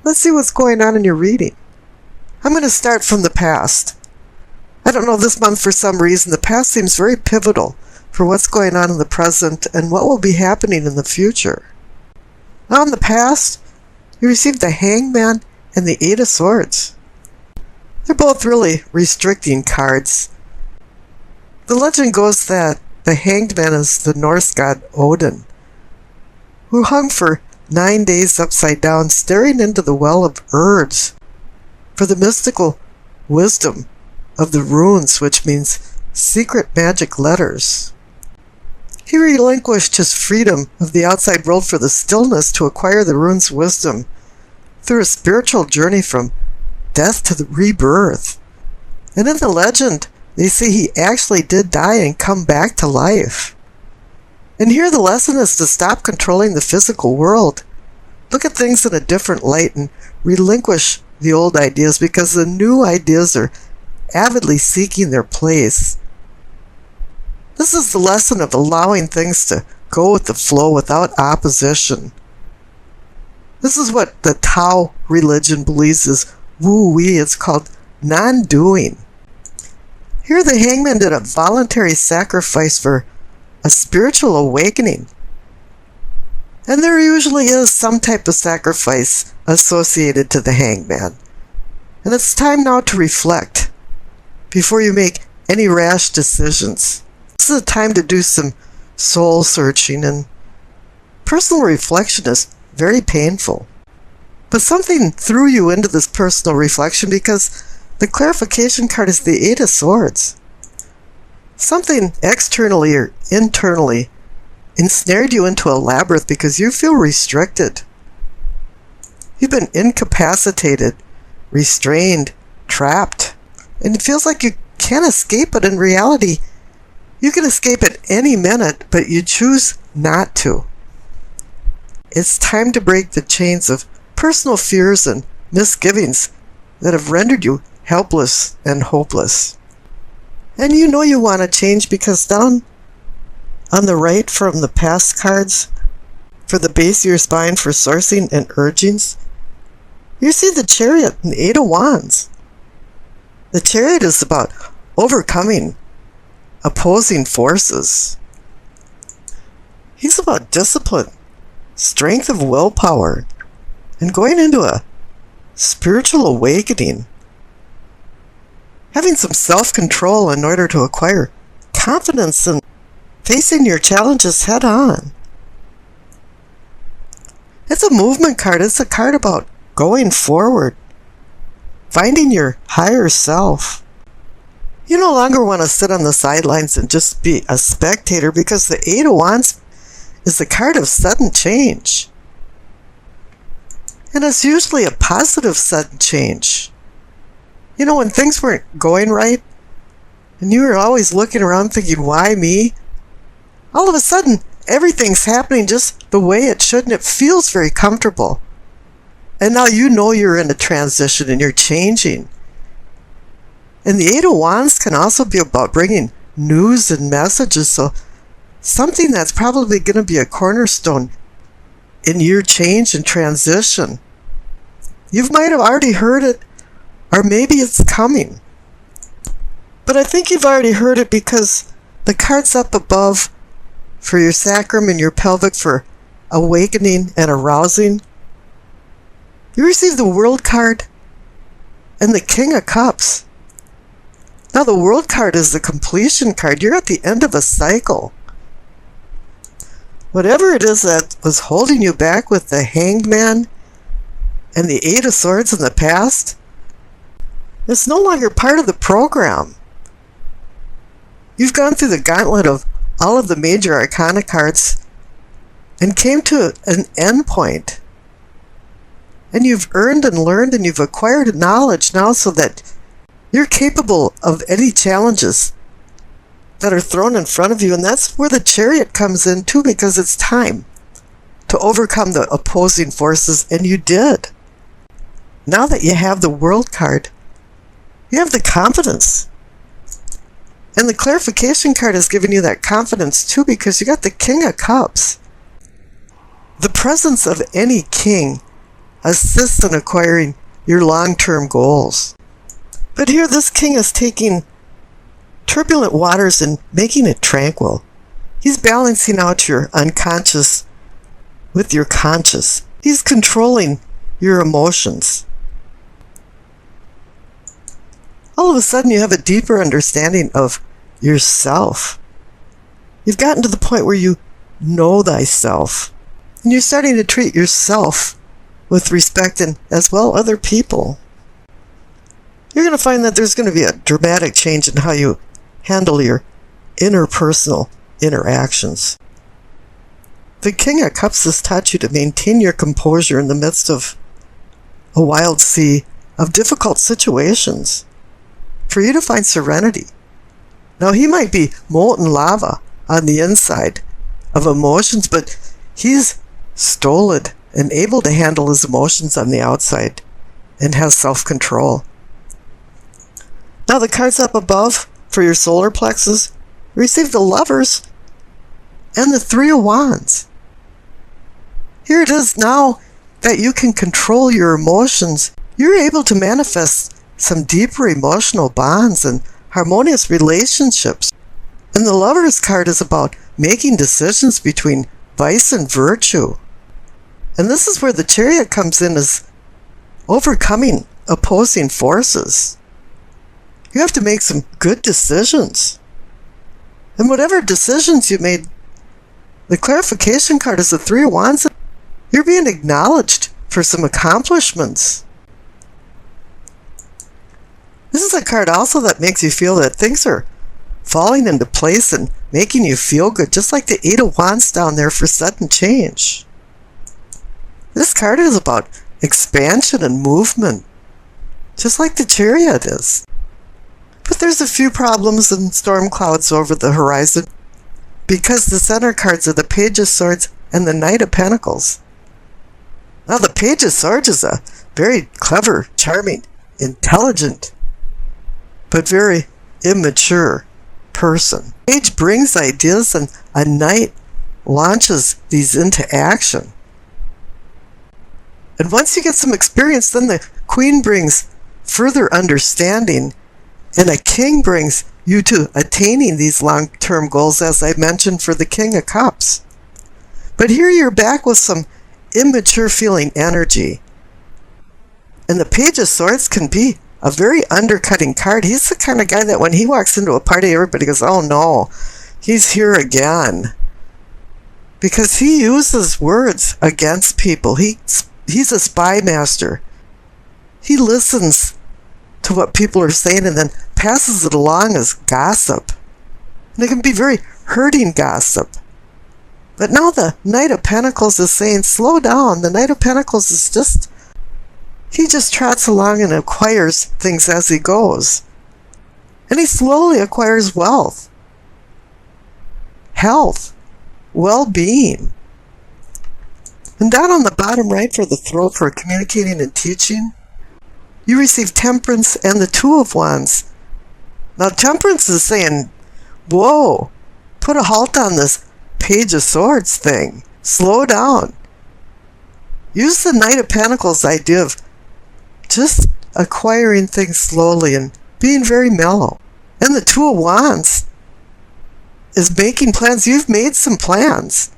Let's see what's going on in your reading. I'm going to start from the past. I don't know, this month for some reason, the past seems very pivotal for what's going on in the present and what will be happening in the future. Now in the past, you received the Hangman and the Eight of Swords. They're both really restricting cards. The legend goes that the Hanged Man is the Norse god Odin, who hung for 9 days upside down, staring into the well of Urds for the mystical wisdom of the runes, which means secret magic letters. He relinquished his freedom of the outside world for the stillness to acquire the runes' wisdom through a spiritual journey from death to the rebirth. And in the legend, they say he actually did die and come back to life. And here the lesson is to stop controlling the physical world. Look at things in a different light and relinquish the old ideas, because the new ideas are avidly seeking their place. This is the lesson of allowing things to go with the flow without opposition. This is what the Tao religion believes is woo-wee. It's called non-doing. Here the Hangman did a voluntary sacrifice for a spiritual awakening. And there usually is some type of sacrifice associated to the Hangman. And it's time now to reflect before you make any rash decisions. This is a time to do some soul searching, and personal reflection is very painful. But something threw you into this personal reflection because the clarification card is the Eight of Swords. Something externally or internally ensnared you into a labyrinth because you feel restricted. You've been incapacitated, restrained, trapped, and it feels like you can't escape, but in reality, you can escape at any minute, but you choose not to. It's time to break the chains of personal fears and misgivings that have rendered you helpless and hopeless. And you know you want to change because down on the right from the past cards, for the base of your spine for sourcing and urgings, you see the Chariot and the Eight of Wands. The Chariot is about overcoming opposing forces. He's about discipline, strength of willpower, and going into a spiritual awakening. Having some self-control in order to acquire confidence and facing your challenges head on. It's a movement card. It's a card about going forward, finding your higher self. You no longer want to sit on the sidelines and just be a spectator, because the Eight of Wands is the card of sudden change. And it's usually a positive sudden change. You know, when things weren't going right, and you were always looking around thinking, why me? All of a sudden, everything's happening just the way it should, and it feels very comfortable. And now you know you're in a transition and you're changing. And the Eight of Wands can also be about bringing news and messages, so something that's probably going to be a cornerstone in your change and transition. You might have already heard it, or maybe it's coming. But I think you've already heard it because the card's up above for your sacrum and your pelvic for awakening and arousing. You receive the World card and the King of Cups. Now the World card is the completion card. You're at the end of a cycle. Whatever it is that was holding you back with the Hanged Man and the Eight of Swords in the past, it's no longer part of the program. You've gone through the gauntlet of all of the major arcana cards and came to an end point. And you've earned and learned and you've acquired knowledge now so that you're capable of any challenges that are thrown in front of you. And that's where the Chariot comes in too, because it's time to overcome the opposing forces, and you did. Now that you have the World card, you have the confidence. And the clarification card has given you that confidence too, because you got the King of Cups. The presence of any king assist in acquiring your long-term goals. But here this king is taking turbulent waters and making it tranquil. He's balancing out your unconscious with your conscious. He's controlling your emotions. All of a sudden you have a deeper understanding of yourself. You've gotten to the point where you know thyself. And you're starting to treat yourself with respect and as well other people. You're going to find that there's going to be a dramatic change in how you handle your interpersonal interactions. The King of Cups has taught you to maintain your composure in the midst of a wild sea of difficult situations, for you to find serenity. Now, he might be molten lava on the inside of emotions, but he's stolid and able to handle his emotions on the outside and has self-control. Now, the cards up above for your solar plexus receive the Lovers and the Three of Wands. Here it is now that you can control your emotions. You're able to manifest some deeper emotional bonds and harmonious relationships. And the Lovers card is about making decisions between vice and virtue. And this is where the Chariot comes in, as overcoming opposing forces. You have to make some good decisions. And whatever decisions you made, the clarification card is the Three of Wands. You're being acknowledged for some accomplishments. This is a card also that makes you feel that things are falling into place and making you feel good, just like the Eight of Wands down there for sudden change. This card is about expansion and movement, just like the Chariot is. But there's a few problems and storm clouds over the horizon, because the center cards are the Page of Swords and the Knight of Pentacles. Now, the Page of Swords is a very clever, charming, intelligent, but very immature person. Page brings ideas, and a Knight launches these into action. And once you get some experience, then the Queen brings further understanding, and a King brings you to attaining these long-term goals, as I mentioned for the King of Cups. But here you're back with some immature feeling energy. And the Page of Swords can be a very undercutting card. He's the kind of guy that when he walks into a party, everybody goes, oh no, he's here again. Because he uses words against people. He's a spy master. He listens to what people are saying and then passes it along as gossip. And it can be very hurting gossip. But now the Knight of Pentacles is saying, slow down. The Knight of Pentacles is he just trots along and acquires things as he goes. And he slowly acquires wealth, health, well-being. And down on the bottom right for the throat for communicating and teaching, you receive Temperance and the Two of Wands. Now, Temperance is saying, whoa, put a halt on this Page of Swords thing. Slow down. Use the Knight of Pentacles idea of just acquiring things slowly and being very mellow. And the Two of Wands is making plans. You've made some plans.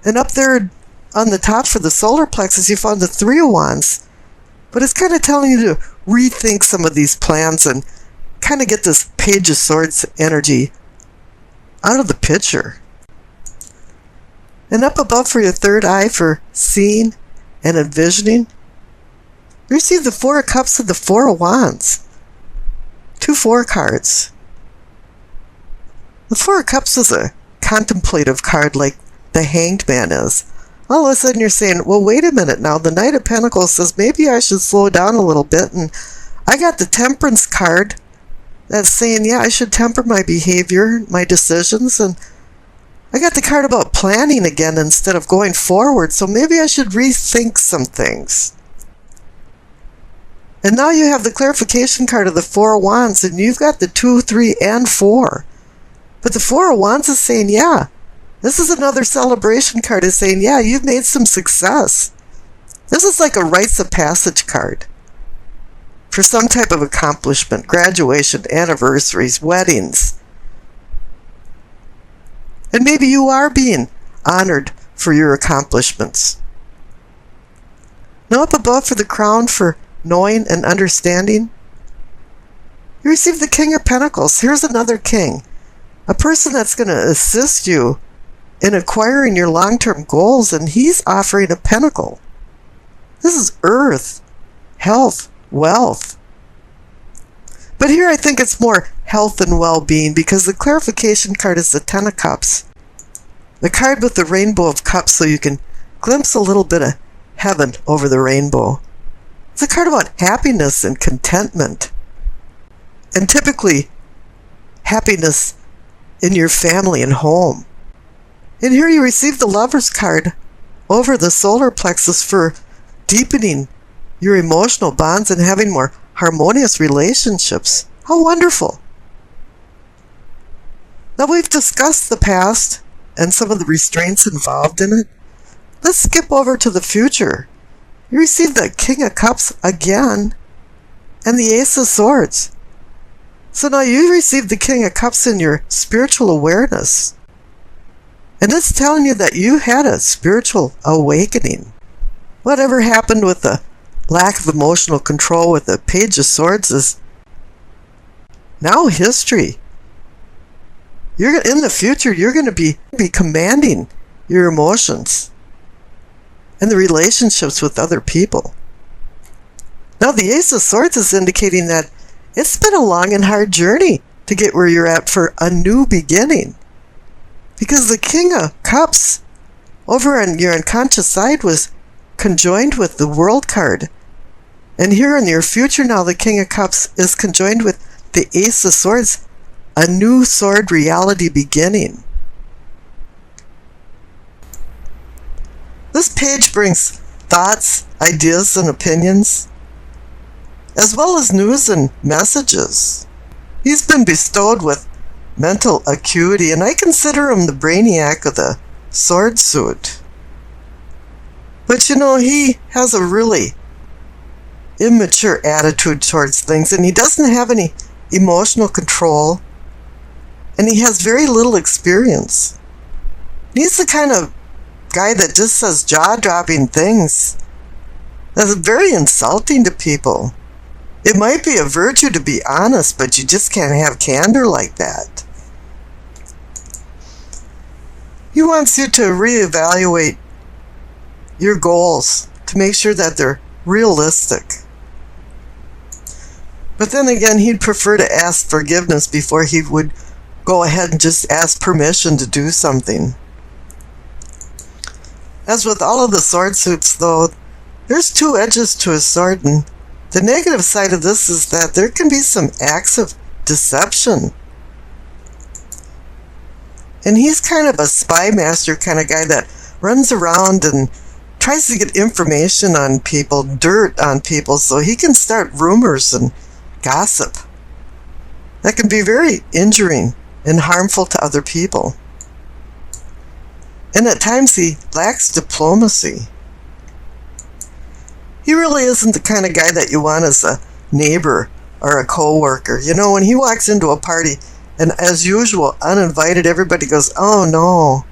And up there on the top for the solar plexus, you found the Three of Wands. But it's kind of telling you to rethink some of these plans and kind of get this Page of Swords energy out of the picture. And up above for your third eye for seeing and envisioning, receive the Four of Cups and the Four of Wands. 2 4 cards. The Four of Cups is a contemplative card like the Hanged Man is. All of a sudden you're saying, well, wait a minute now. The Knight of Pentacles says maybe I should slow down a little bit. And I got the Temperance card that's saying, yeah, I should temper my behavior, my decisions. And I got the card about planning again instead of going forward. So maybe I should rethink some things. And now you have the clarification card of the Four of Wands, and you've got the 2, 3, and 4. But the Four of Wands is saying, yeah, this is another celebration card. Is saying, yeah, you've made some success. This is like a rites of passage card for some type of accomplishment, graduation, anniversaries, weddings. And maybe you are being honored for your accomplishments. Now up above for the crown for knowing and understanding, you receive the King of Pentacles. Here's another king, a person that's going to assist you in acquiring your long-term goals, and he's offering a pentacle. This is earth, health, wealth. But here I think it's more health and well-being, because the clarification card is the Ten of Cups. The card with the rainbow of cups, so you can glimpse a little bit of heaven over the rainbow. It's a card about happiness and contentment. And typically, happiness in your family and home. And here you receive the Lover's card over the solar plexus for deepening your emotional bonds and having more harmonious relationships. How wonderful. Now we've discussed the past and some of the restraints involved in it. Let's skip over to the future. You receive the King of Cups again and the Ace of Swords. So now you receive the King of Cups in your spiritual awareness. And it's telling you that you had a spiritual awakening. Whatever happened with the lack of emotional control with the Page of Swords is now history. In the future, you're going to be commanding your emotions and the relationships with other people. Now the Ace of Swords is indicating that it's been a long and hard journey to get where you're at for a new beginning. Because the King of Cups over on your unconscious side was conjoined with the World card. And here in your future now, the King of Cups is conjoined with the Ace of Swords, a new sword reality beginning. This page brings thoughts, ideas, and opinions, as well as news and messages. He's been bestowed with mental acuity, and I consider him the brainiac of the sword suit. But you know, he has a really immature attitude towards things, and he doesn't have any emotional control, and he has very little experience. He's the kind of guy that just says jaw-dropping things that's very insulting to people. It might be a virtue to be honest, but you just can't have candor like that. He wants you to reevaluate your goals to make sure that they're realistic. But then again, he'd prefer to ask forgiveness before he would go ahead and just ask permission to do something. As with all of the sword suits, though, there's two edges to a sword, and the negative side of this is that there can be some acts of deception. And he's kind of a spy master kind of guy that runs around and tries to get information on people, dirt on people, so he can start rumors and gossip. That can be very injuring and harmful to other people. And at times he lacks diplomacy. He really isn't the kind of guy that you want as a neighbor or a co-worker. You know, when he walks into a party, and as usual, uninvited, everybody goes, "Oh no."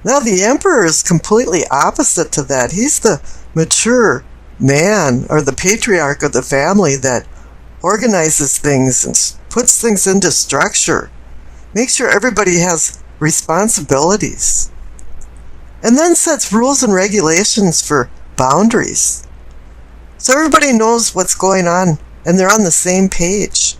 Now the Emperor is completely opposite to that. He's the mature man, or the patriarch of the family, that organizes things and puts things into structure. Makes sure everybody has responsibilities. And then sets rules and regulations for boundaries. So everybody knows what's going on and they're on the same page.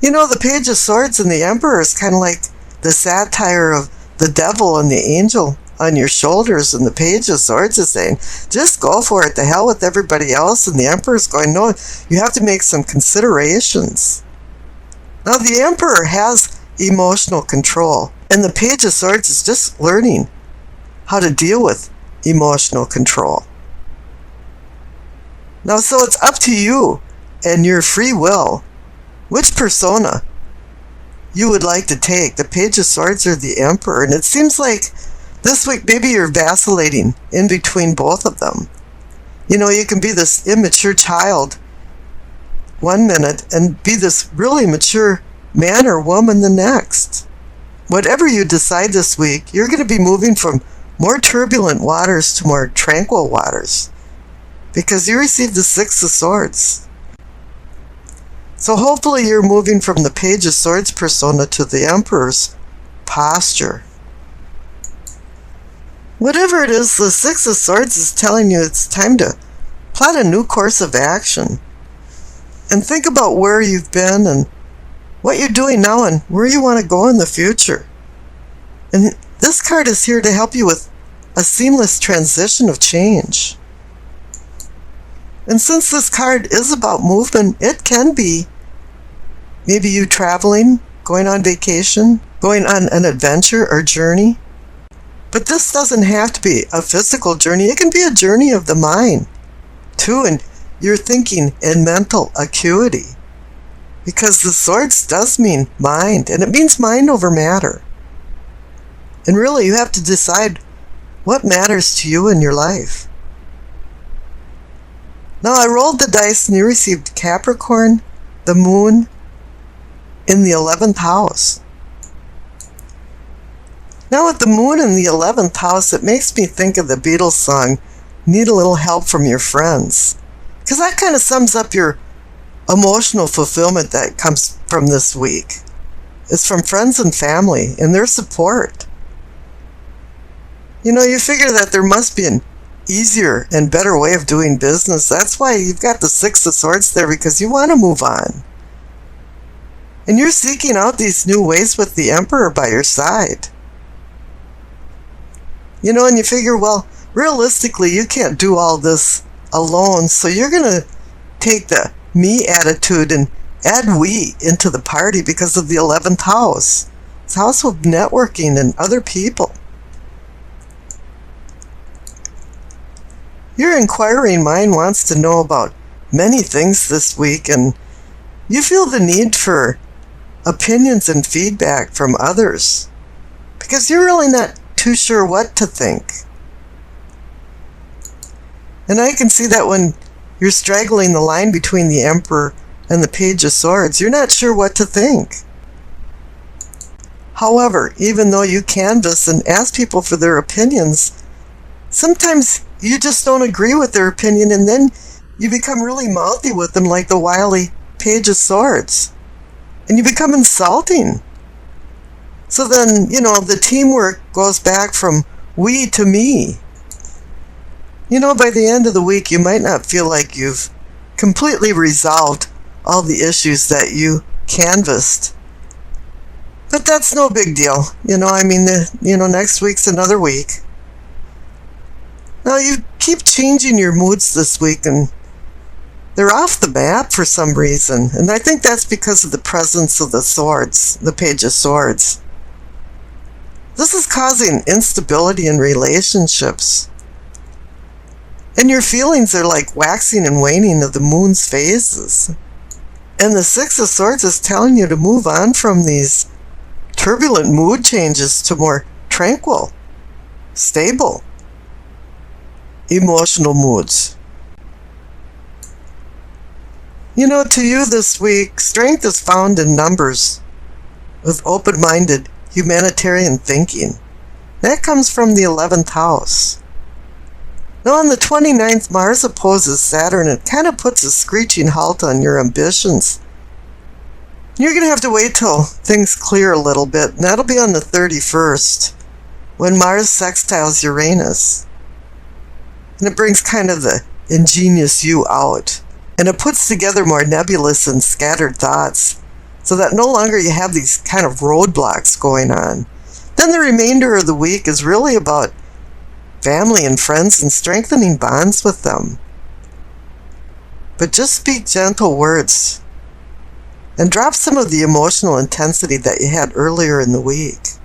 You know, the Page of Swords and the Emperor is kind of like the satire of the devil and the angel on your shoulders, and the Page of Swords is saying, just go for it, to hell with everybody else. And the Emperor's going, no, you have to make some considerations. Now the Emperor has emotional control, and the Page of Swords is just learning how to deal with emotional control. Now, so it's up to you and your free will which persona you would like to take, the Page of Swords or the Emperor. And it seems like This week, maybe you're vacillating in between both of them. You know, you can be this immature child one minute and be this really mature man or woman the next. Whatever you decide this week, you're going to be moving from more turbulent waters to more tranquil waters, because you received the Six of Swords. So hopefully you're moving from the Page of Swords persona to the Emperor's posture. Whatever it is, the Six of Swords is telling you it's time to plot a new course of action. And think about where you've been and what you're doing now and where you want to go in the future. And this card is here to help you with a seamless transition of change. And since this card is about movement, it can be maybe you traveling, going on vacation, going on an adventure or journey. But this doesn't have to be a physical journey. It can be a journey of the mind, too, and your thinking and mental acuity. Because the Swords does mean mind, and it means mind over matter. And really, you have to decide what matters to you in your life. Now, I rolled the dice and you received Capricorn, the Moon, in the 11th house. Now, with the Moon in the 11th house, it makes me think of the Beatles song, Need a Little Help from Your Friends. Because that kind of sums up your emotional fulfillment that comes from this week. It's from friends and family and their support. You know, you figure that there must be an easier and better way of doing business. That's why you've got the Six of Swords there, because you want to move on. And you're seeking out these new ways with the Emperor by your side. You know, and you figure, well, realistically, you can't do all this alone, so you're going to take the me attitude and add we into the party because of the 11th house. It's a house of networking and other people. Your inquiring mind wants to know about many things this week, and you feel the need for opinions and feedback from others because you're really not too sure what to think. And I can see that when you're straggling the line between the Emperor and the Page of Swords, you're not sure what to think. However, even though you canvass and ask people for their opinions, sometimes you just don't agree with their opinion, and then you become really mouthy with them like the wily Page of Swords. And you become insulting. So then, you know, the teamwork goes back from we to me. You know, by the end of the week, you might not feel like you've completely resolved all the issues that you canvassed. But that's no big deal. You know, I mean, next week's another week. Now, you keep changing your moods this week, and they're off the map for some reason. And I think that's because of the presence of the Swords, the Page of Swords. This is causing instability in relationships. And your feelings are like waxing and waning of the moon's phases. And the Six of Swords is telling you to move on from these turbulent mood changes to more tranquil, stable, emotional moods. You know, to you this week, strength is found in numbers with open-minded humanitarian thinking. That comes from the 11th house. Now on the 29th, Mars opposes Saturn. It kind of puts a screeching halt on your ambitions. You're going to have to wait till things clear a little bit, and that'll be on the 31st, when Mars sextiles Uranus. And it brings kind of the ingenious you out. And it puts together more nebulous and scattered thoughts, so that no longer you have these kind of roadblocks going on. Then the remainder of the week is really about family and friends and strengthening bonds with them. But just speak gentle words and drop some of the emotional intensity that you had earlier in the week.